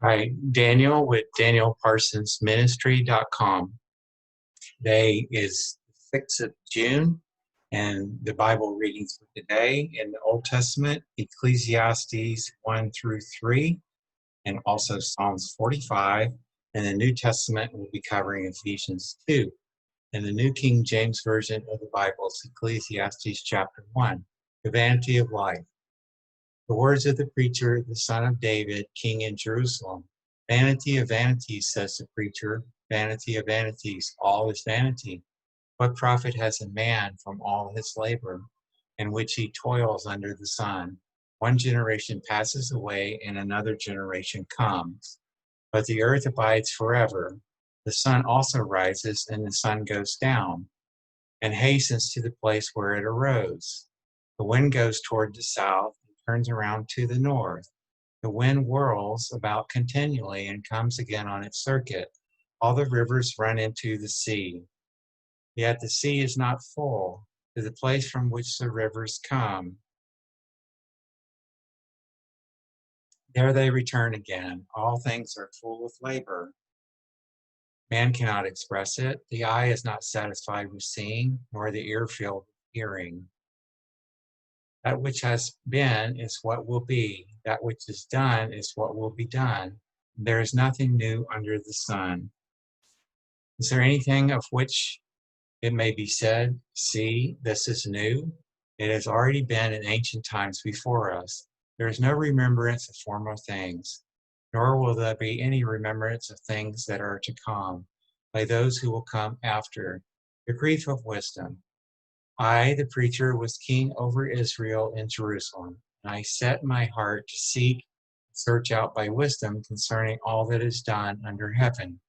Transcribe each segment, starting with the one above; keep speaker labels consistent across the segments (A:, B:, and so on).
A: Hi, Daniel with DanielParsonsMinistry.com. Today is the 6th of June, and the Bible readings for today in the Old Testament, Ecclesiastes 1 through 3, and also Psalms 45. And the New Testament will be covering Ephesians 2. In the New King James Version of the Bible, it's Ecclesiastes chapter 1, the vanity of life. The words of the preacher, the son of David, king in Jerusalem. Vanity of vanities, says the preacher, vanity of vanities, all is vanity. What profit has a man from all his labor, in which he toils under the sun? One generation passes away, and another generation comes. But the earth abides forever. The sun also rises, and the sun goes down, and hastens to the place where it arose. The wind goes toward the south and turns around to the north. The wind whirls about continually and comes again on its circuit. All the rivers run into the sea. Yet the sea is not full to the place from which the rivers come. There they return again. All things are full of labor. Man cannot express it. The eye is not satisfied with seeing, nor the ear filled with hearing. That which has been is what will be. That which is done is what will be done. There is nothing new under the sun. Is there anything of which it may be said, see, this is new? It has already been in ancient times before us. There is no remembrance of former things, nor will there be any remembrance of things that are to come by those who will come after. The grief of wisdom. I, the preacher, was king over Israel in Jerusalem, and I set my heart to seek, search out by wisdom concerning all that is done under heaven.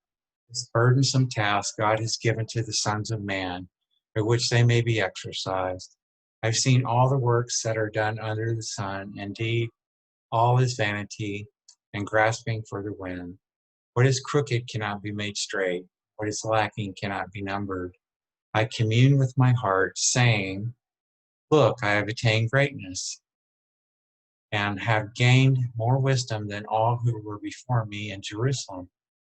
A: This burdensome task God has given to the sons of man, by which they may be exercised. I've seen all the works that are done under the sun. Indeed, all is vanity and grasping for the wind. What is crooked cannot be made straight. What is lacking cannot be numbered. I commune with my heart, saying, look, I have attained greatness and have gained more wisdom than all who were before me in Jerusalem.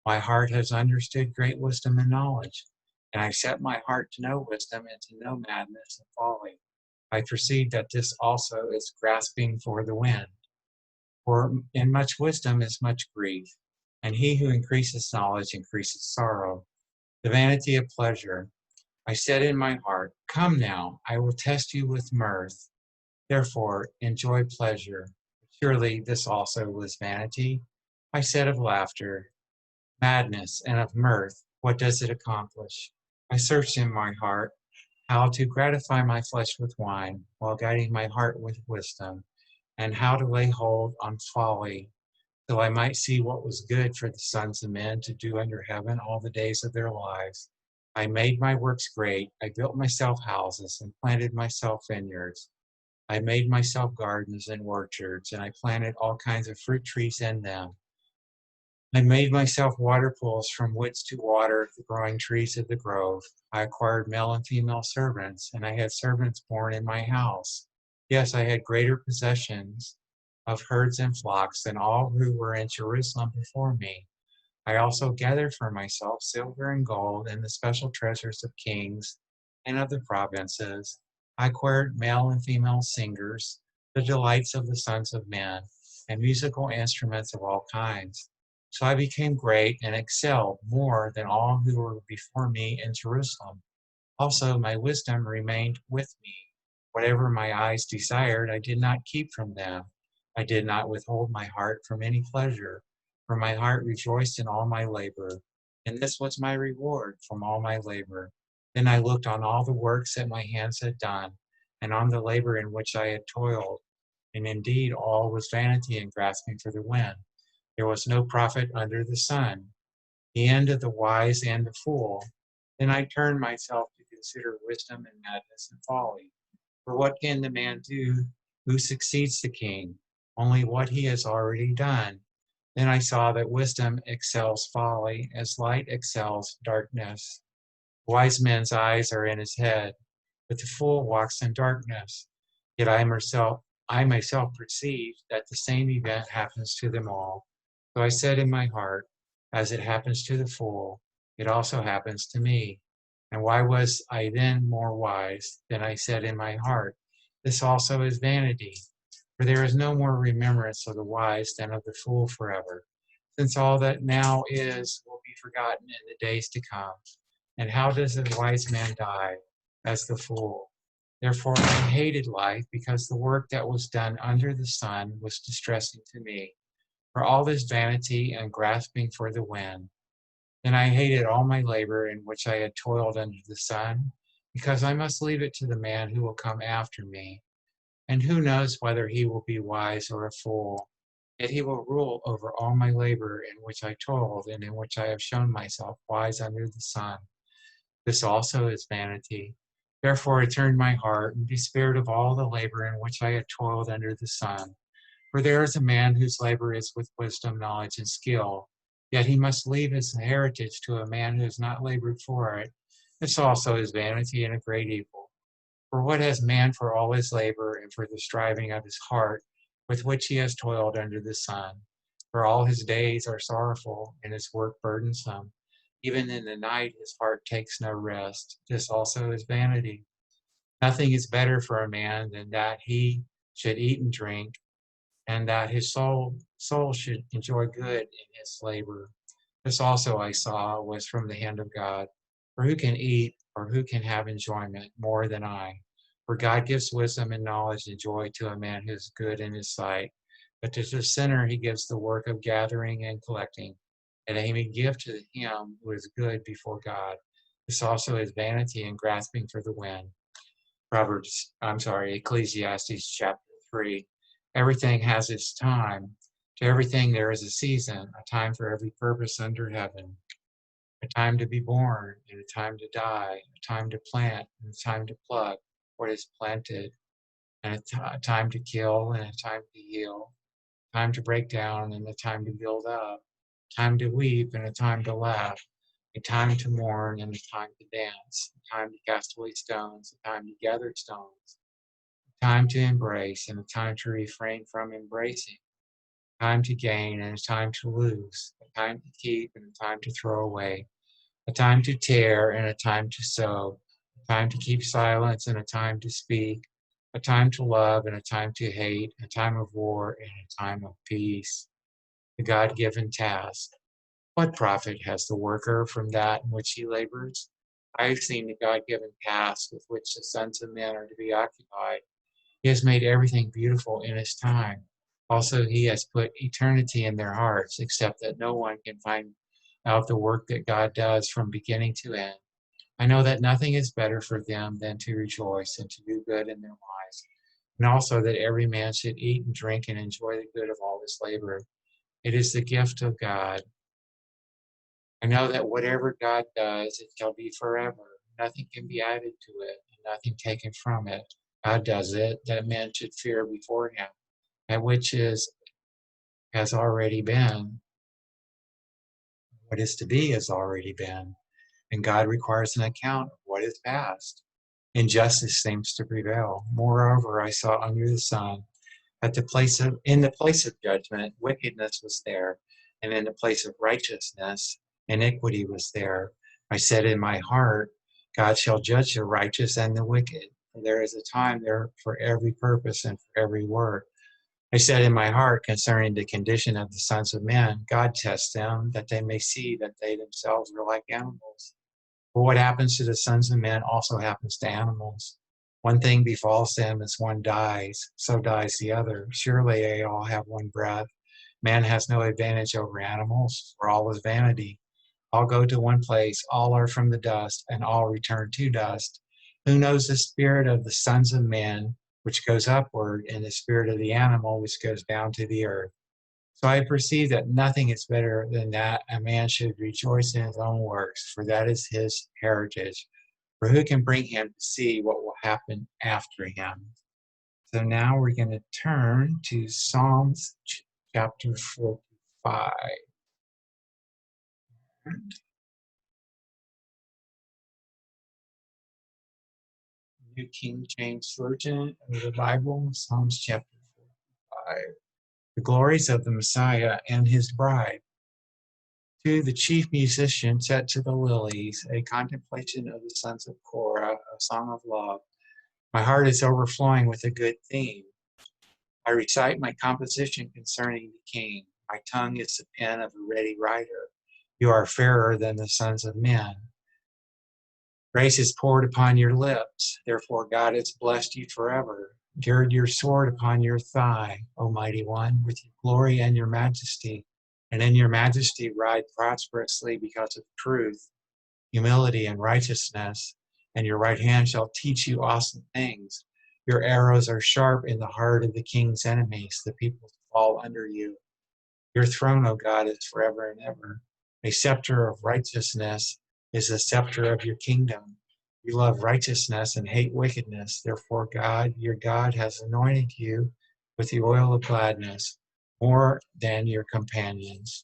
A: My heart has understood great wisdom and knowledge, and I set my heart to know wisdom and to know madness and folly. I perceive that this also is grasping for the wind. For in much wisdom is much grief, and he who increases knowledge increases sorrow. The vanity of pleasure. I said in my heart, come now, I will test you with mirth. Therefore, enjoy pleasure. Surely this also was vanity. I said of laughter, madness, and of mirth, what does it accomplish? I searched in my heart how to gratify my flesh with wine, while guiding my heart with wisdom, and how to lay hold on folly, till I might see what was good for the sons of men to do under heaven all the days of their lives. I made my works great. I built myself houses and planted myself vineyards. I made myself gardens and orchards, and I planted all kinds of fruit trees in them. I made myself water pools from which to water the growing trees of the grove. I acquired male and female servants, and I had servants born in my house. Yes, I had greater possessions of herds and flocks than all who were in Jerusalem before me. I also gathered for myself silver and gold and the special treasures of kings and of the provinces. I acquired male and female singers, the delights of the sons of men, and musical instruments of all kinds. So I became great and excelled more than all who were before me in Jerusalem. Also, my wisdom remained with me. Whatever my eyes desired, I did not keep from them. I did not withhold my heart from any pleasure, for my heart rejoiced in all my labor. And this was my reward from all my labor. Then I looked on all the works that my hands had done, and on the labor in which I had toiled. And indeed, all was vanity and grasping for the wind. There was no profit under the sun. The end of the wise and the fool. Then I turned myself to consider wisdom and madness and folly. For what can the man do who succeeds the king? Only what he has already done. Then I saw that wisdom excels folly, as light excels darkness. Wise man's eyes are in his head, but the fool walks in darkness. Yet I myself perceive that the same event happens to them all. So I said in my heart, as it happens to the fool, it also happens to me. And why was I then more wise than I said in my heart? This also is vanity. For there is no more remembrance of the wise than of the fool forever, since all that now is will be forgotten in the days to come. And how does the wise man die? As the fool. Therefore I hated life, because the work that was done under the sun was distressing to me. For all this vanity and grasping for the wind. Then I hated all my labor in which I had toiled under the sun, because I must leave it to the man who will come after me. And who knows whether he will be wise or a fool? Yet he will rule over all my labor in which I toiled, and in which I have shown myself wise under the sun. This also is vanity. Therefore I turned my heart and despaired of all the labor in which I had toiled under the sun. For there is a man whose labor is with wisdom, knowledge, and skill, yet he must leave his heritage to a man who has not labored for it. This also is vanity and a great evil. For what has man for all his labor and for the striving of his heart, with which he has toiled under the sun? For all his days are sorrowful, and his work burdensome. Even in the night his heart takes no rest. This also is vanity. Nothing is better for a man than that he should eat and drink, and that his soul should enjoy good in his labor. This also I saw was from the hand of God. For who can eat or who can have enjoyment more than I? For God gives wisdom and knowledge and joy to a man who is good in his sight. But to the sinner he gives the work of gathering and collecting, and that he may give to him who is good before God. This also is vanity and grasping for the wind. Ecclesiastes chapter 3. Everything has its time. To everything there is a season, a time for every purpose under heaven. A time to be born, and a time to die, a time to plant, and a time to pluck what is planted, and a time to kill, and a time to heal, a time to break down, and a time to build up, a time to weep, and a time to laugh, a time to mourn, and a time to dance, a time to cast away stones, a time to gather stones, time to embrace and a time to refrain from embracing, time to gain and a time to lose, a time to keep and a time to throw away, a time to tear and a time to sow, a time to keep silence and a time to speak, a time to love and a time to hate, a time of war and a time of peace. The God given task. What profit has the worker from that in which he labors? I have seen the God given task with which the sons of men are to be occupied. He has made everything beautiful in his time. Also, he has put eternity in their hearts, except that no one can find out the work that God does from beginning to end. I know that nothing is better for them than to rejoice and to do good in their lives, and also that every man should eat and drink and enjoy the good of all his labor. It is the gift of God. I know that whatever God does, it shall be forever. Nothing can be added to it, and nothing taken from it. God does it, that men should fear before him. That which is has already been, what is to be has already been, and God requires an account of what is past. Injustice seems to prevail. Moreover, I saw under the sun at in the place of judgment, wickedness was there, and in the place of righteousness, iniquity was there. I said in my heart, God shall judge the righteous and the wicked. For there is a time there for every purpose and for every work. I said in my heart concerning the condition of the sons of men, God tests them that they may see that they themselves are like animals. For what happens to the sons of men also happens to animals. One thing befalls them as one dies, so dies the other. Surely they all have one breath. Man has no advantage over animals, for all is vanity. All go to one place, all are from the dust, and all return to dust. Who knows the spirit of the sons of men, which goes upward, and the spirit of the animal, which goes down to the earth? So I perceive that nothing is better than that a man should rejoice in his own works, for that is his heritage. For who can bring him to see what will happen after him? So now we're going to turn to Psalms chapter 45. New King James Version of the Bible, Psalms chapter 45. the glories of the Messiah and his bride. To the chief musician set to the lilies, a contemplation of the sons of Korah, a song of love. My heart is overflowing with a good theme. I recite my composition concerning the king. My tongue is the pen of a ready writer. You are fairer than the sons of men. Grace is poured upon your lips. Therefore, God has blessed you forever. Gird your sword upon your thigh, O mighty one, with your glory and your majesty. And in your majesty ride prosperously because of truth, humility, and righteousness. And your right hand shall teach you awesome things. Your arrows are sharp in the heart of the king's enemies. The people fall under you. Your throne, O God, is forever and ever. A scepter of righteousness is the scepter of your kingdom. You love righteousness and hate wickedness. Therefore, God, your God, has anointed you with the oil of gladness more than your companions.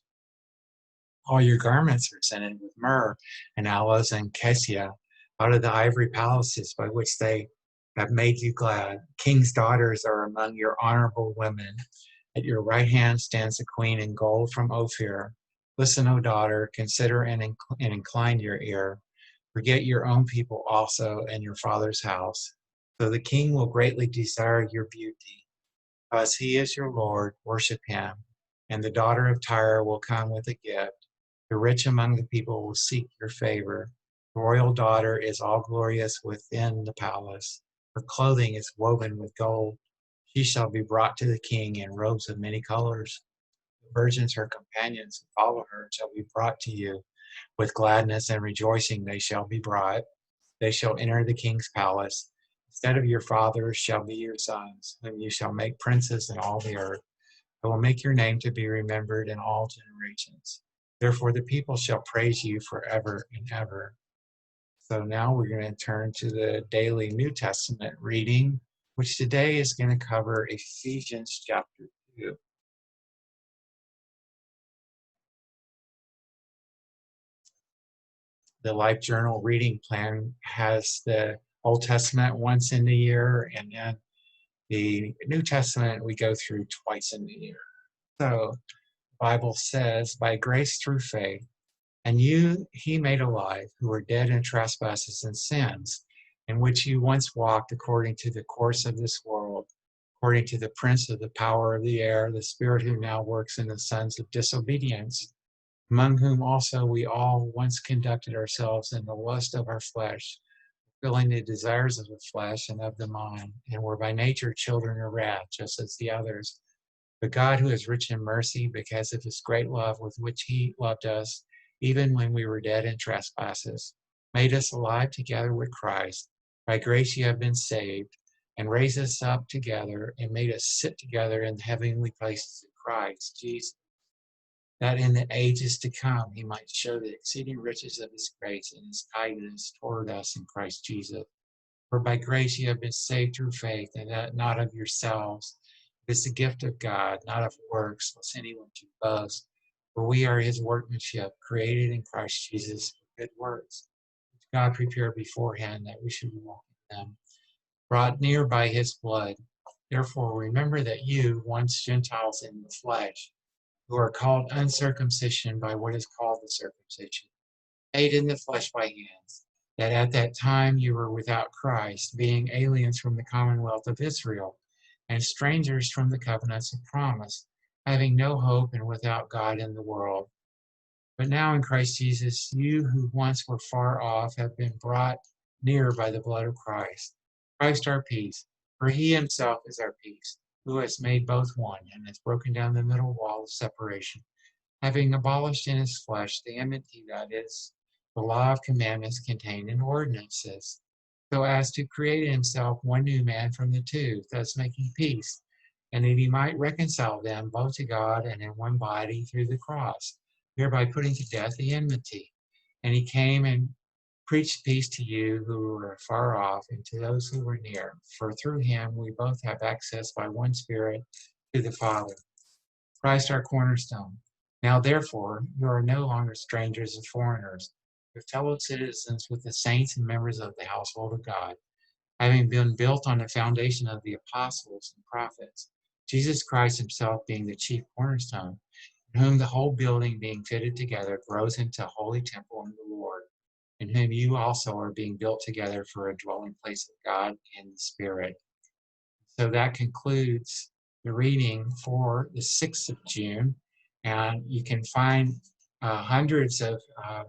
A: All your garments are scented with myrrh and aloes and cassia out of the ivory palaces by which they have made you glad. King's daughters are among your honorable women. At your right hand stands a queen in gold from Ophir. Listen, O daughter, consider and incline your ear. Forget your own people also and your father's house. So the king will greatly desire your beauty. Because he is your Lord, worship him. And the daughter of Tyre will come with a gift. The rich among the people will seek your favor. The royal daughter is all glorious within the palace. Her clothing is woven with gold. She shall be brought to the king in robes of many colors. The virgins, her companions, who follow her, shall be brought to you. With gladness and rejoicing they shall be brought. They shall enter the king's palace. Instead of your fathers shall be your sons, whom you shall make princes in all the earth. I will make your name to be remembered in all generations. Therefore the people shall praise you forever and ever. So now we're going to turn to the daily New Testament reading, which today is going to cover Ephesians chapter 2. The Life Journal reading plan has the Old Testament once in the year, and then the New Testament we go through twice in the year. So the Bible says, by grace through faith, and you he made alive, who were dead in trespasses and sins, in which you once walked according to the course of this world, according to the prince of the power of the air, the spirit who now works in the sons of disobedience, among whom also we all once conducted ourselves in the lust of our flesh, fulfilling the desires of the flesh and of the mind, and were by nature children of wrath, just as the others. But God, who is rich in mercy, because of his great love with which he loved us, even when we were dead in trespasses, made us alive together with Christ. By grace you have been saved, and raised us up together, and made us sit together in the heavenly places in Christ Jesus, that in the ages to come he might show the exceeding riches of his grace and his kindness toward us in Christ Jesus. For by grace you have been saved through faith, and that not of yourselves. It is the gift of God, not of works, lest anyone should boast. For we are his workmanship, created in Christ Jesus for good works, which God prepared beforehand that we should walk in them, brought near by his blood. Therefore remember that you, once Gentiles in the flesh, who are called uncircumcision by what is called the circumcision, made in the flesh by hands, that at that time you were without Christ, being aliens from the commonwealth of Israel, and strangers from the covenants of promise, having no hope and without God in the world. But now in Christ Jesus, you who once were far off have been brought near by the blood of Christ. Christ our peace, for he himself is our peace, who has made both one and has broken down the middle wall of separation, having abolished in his flesh the enmity, that is, the law of commandments contained in ordinances, so as to create in himself one new man from the two, thus making peace, and that he might reconcile them both to God and in one body through the cross, thereby putting to death the enmity. And he came and preached peace to you who were far off and to those who were near, for through him we both have access by one Spirit to the Father. Christ our cornerstone. Now therefore, you are no longer strangers and foreigners, but fellow citizens with the saints and members of the household of God, having been built on the foundation of the apostles and prophets, Jesus Christ himself being the chief cornerstone, in whom the whole building being fitted together grows into a holy temple in the Lord, in whom you also are being built together for a dwelling place of God in the Spirit. So that concludes the reading for the 6th of June. And you can find hundreds of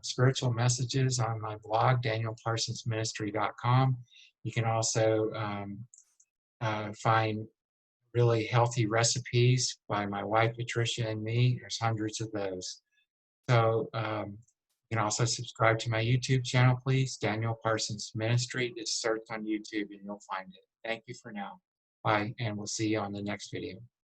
A: spiritual messages on my blog, danielparsonsministry.com. You can also find really healthy recipes by my wife, Patricia, and me. There's hundreds of those. So you can also subscribe to my YouTube channel, please. Daniel Parsons Ministry. Just search on YouTube and you'll find it. Thank you for now. Bye, and we'll see you on the next video.